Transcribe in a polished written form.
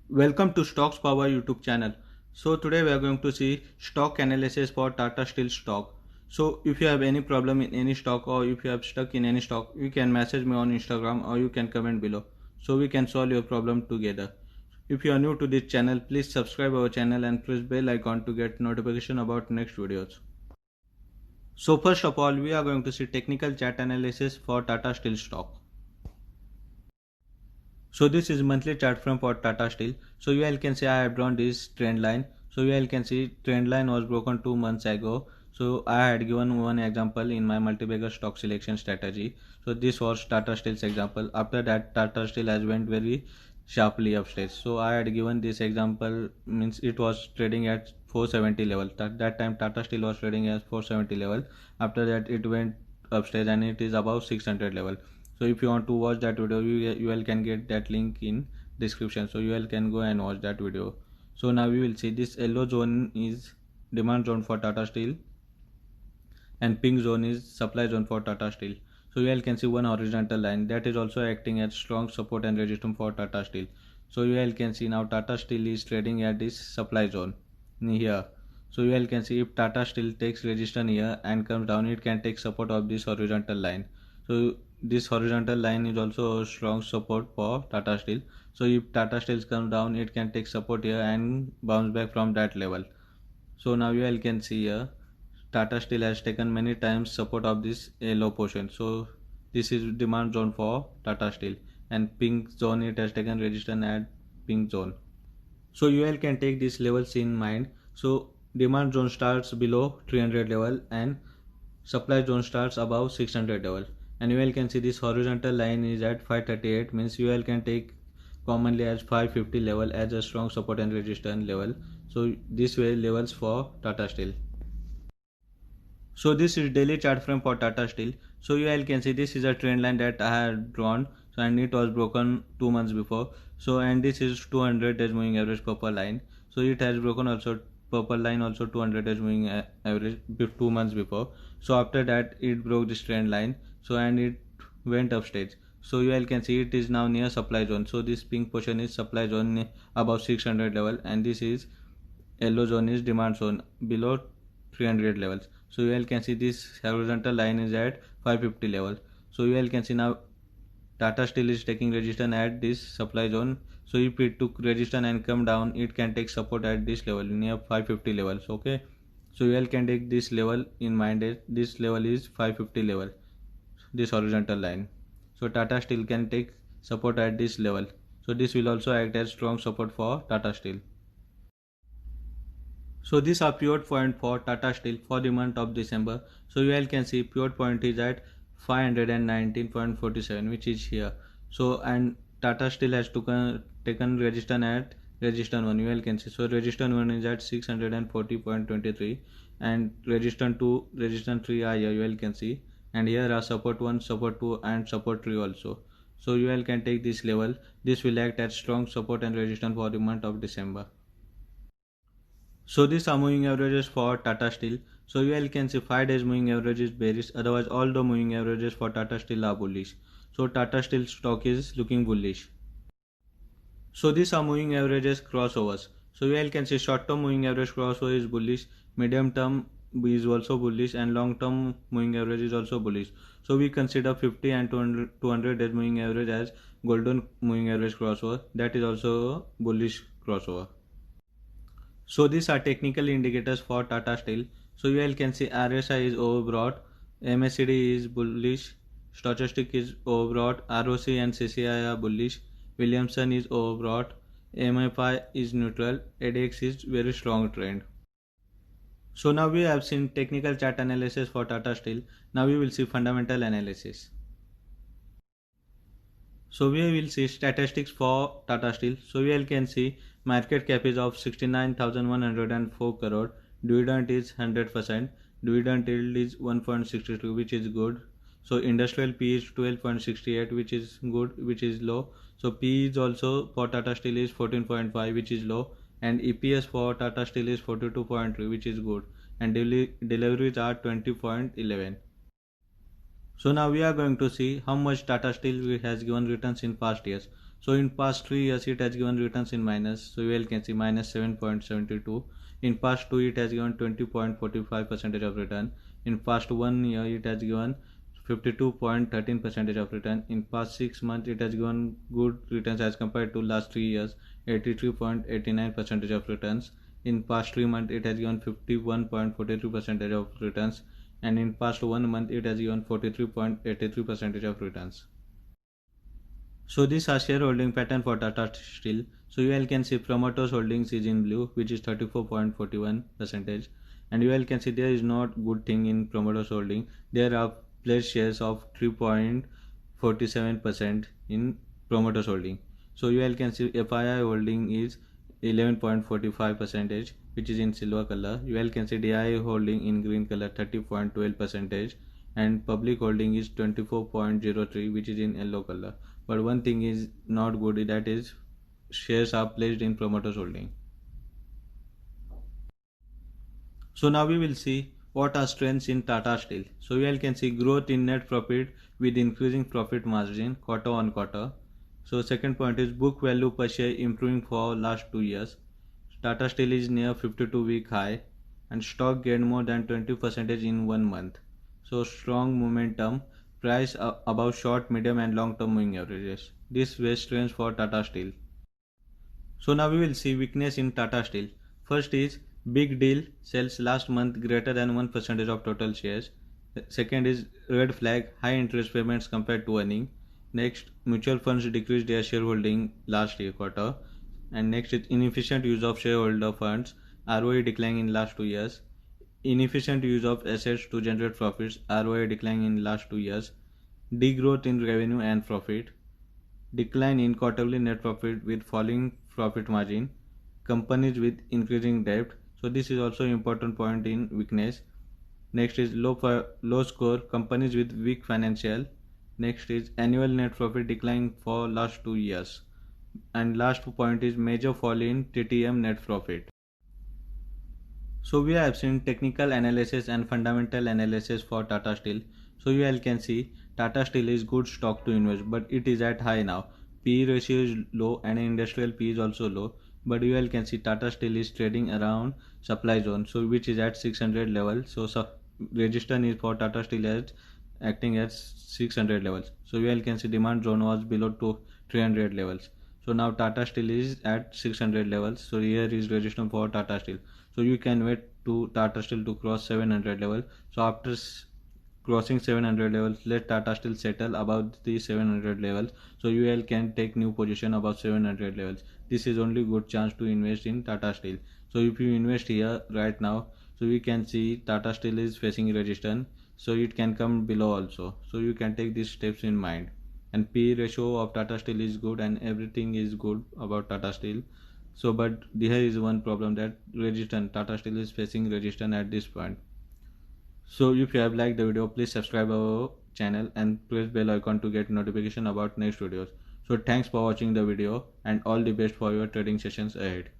Welcome to Stocks Power YouTube channel. So today we are going to see stock analysis for Tata Steel stock. So if you have any problem in any stock or if you have stuck in any stock, you can message me on Instagram or you can comment below. So we can solve your problem together. If you are new to this channel, please subscribe our channel and press bell icon to get notification about next videos. So first of all, we are going to see technical chart analysis for Tata Steel stock. So this is monthly chart frame for Tata Steel. So you all can see I have drawn this trend line. So you all can see trend line was broken 2 months ago. So I had given one example in my multi-bagger stock selection strategy. So this was Tata Steel's example. After that Tata Steel has went very sharply upstairs. So I had given this example means it was trading at 470 level. That time Tata Steel was trading at 470 level. After that it went upstairs and it is above 600 level. So if you want to watch that video, you all can get that link in description, so you all can go and watch that video. So now we will see this yellow zone is demand zone for Tata Steel and pink zone is supply zone for Tata Steel. So you all can see one horizontal line that is also acting as strong support and resistance for Tata Steel. So you all can see now Tata Steel is trading at this supply zone here. So you all can see if Tata Steel takes resistance here and comes down, it can take support of this horizontal line. So this horizontal line is also a strong support for Tata Steel. So if Tata Steel comes down, it can take support here and bounce back from that level. So now you all can see here Tata Steel has taken many times support of this yellow portion. So this is demand zone for Tata Steel, and pink zone it has taken resistance at pink zone. So you all can take these levels in mind. So demand zone starts below 300 level and supply zone starts above 600 level. And you all can see this horizontal line is at 538, means you all can take commonly as 550 level as a strong support and resistance level. So this way levels for Tata Steel. So this is daily chart frame for Tata Steel. So you all can see this is a trend line that I had drawn. So and it was broken 2 months before. So and this is 200 days moving average purple line. So it has broken also purple line also 200 days moving average 2 months before. So after that it broke this trend line. So and it went upstage. So you all can see it is now near supply zone. So this pink portion is supply zone above 600 level and this is yellow zone is demand zone below 300 levels. So you all can see this horizontal line is at 550 level. So you all can see now Tata Steel is taking resistance at this supply zone. So if it took resistance and come down, it can take support at this level near 550 levels. Okay, so you all can take this level in mind. This level is 550 level, this horizontal line. So Tata Steel can take support at this level. So this will also act as strong support for Tata Steel. So these are pivot point for Tata Steel for the month of December. So you all can see pivot point is at 519.47, which is here. So and Tata Steel has taken resistance at resistance 1. You all can see. So resistance 1 is at 640.23 and resistance 2, resistance 3 are here. You all can see. And here are support 1, support 2 and support 3 also. So you all can take this level. This will act as strong support and resistance for the month of December. So these are moving averages for Tata Steel. So you all can see 5 days moving average is bearish. Otherwise all the moving averages for Tata Steel are bullish. So Tata Steel stock is looking bullish. So these are moving averages crossovers. So you all can see short term moving average crossover is bullish, medium term is also bullish and long term moving average is also bullish. So we consider 50 and 200 days moving average as golden moving average crossover, that is also a bullish crossover. So these are technical indicators for Tata Steel. So you all can see RSI is overbought, MACD is bullish, stochastic is overbought, ROC and CCI are bullish, Williamson is overbought, MFI is neutral, ADX is very strong trend. So now we have seen technical chart analysis for Tata Steel. Now we will see fundamental analysis. So we will see statistics for Tata Steel. So we all can see market cap is of 69,104 crore. Dividend is 100%. Dividend yield is 1.62, which is good. So industrial P is 12.68, which is good, which is low. So P is also for Tata Steel is 14.5, which is low. And EPS for Tata Steel is 42.3, which is good. And deliveries are 20.11. So now we are going to see how much Tata Steel has given returns in past years. So in past 3 years it has given returns in minus. So you can see minus 7.72. In past 2 it has given 20.45% of return. In past 1 year it has given 52.13% of return. In past 6 months it has given good returns as compared to last 3 years, 83.89% of returns. In past 3 months it has given 51.43% of returns, and in past 1 month it has given 43.83% of returns. So this are shareholding pattern for Tata Steel. So you all can see promoters holdings is in blue, which is 34.41%, and you all can see there is not good thing in promoters holding. There are pledged shares of 3.47% in promoters holding. So you all can see FII holding is 11.45%, which is in silver color. You all can see DI holding in green color 30.12%, and public holding is 24.03, which is in yellow color. But one thing is not good, that is shares are placed in promoters holding. So now we will see what are strengths in Tata Steel. So we all can see growth in net profit with increasing profit margin quarter on quarter. So second point is book value per share improving for last 2 years. Tata Steel is near 52-week high, and stock gained more than 20% in 1 month. So strong momentum, price above short, medium and long term moving averages. This way strengths for Tata Steel. So now we will see weakness in Tata Steel. First is big deal sells last month greater than 1% of total shares. Second is red flag, high interest payments compared to earning. Next, mutual funds decreased their shareholding last year quarter. And next is inefficient use of shareholder funds, ROE declining in last 2 years. Inefficient use of assets to generate profits, ROE declining in last 2 years. Degrowth in revenue and profit. Decline in quarterly net profit with falling profit margin. Companies with increasing debt. So this is also important point in weakness. Next is low score, companies with weak financial. Next is annual net profit decline for last 2 years. And last point is major fall in TTM net profit. So we have seen technical analysis and fundamental analysis for Tata Steel. So you all can see Tata Steel is good stock to invest, but it is at high now. PE ratio is low and industrial PE is also low. But you all can see Tata Steel is trading around supply zone, so which is at 600 level. So resistance is for Tata Steel as acting at 600 levels. So you all can see demand zone was below to 300 levels. So now Tata Steel is at 600 levels. So here is resistance for Tata Steel. So you can wait to Tata Steel to cross 700 level. So after crossing 700 levels, let Tata Steel settle above the 700 levels. So you all can take new position above 700 levels. This is only good chance to invest in Tata Steel. So if you invest here right now, so we can see Tata Steel is facing resistance. So it can come below also. So you can take these steps in mind. And PE ratio of Tata Steel is good and everything is good about Tata Steel. So but here is one problem, that resistance, Tata Steel is facing resistance at this point. So if you have liked the video, please subscribe our channel and press bell icon to get notification about next videos. So thanks for watching the video and all the best for your trading sessions ahead.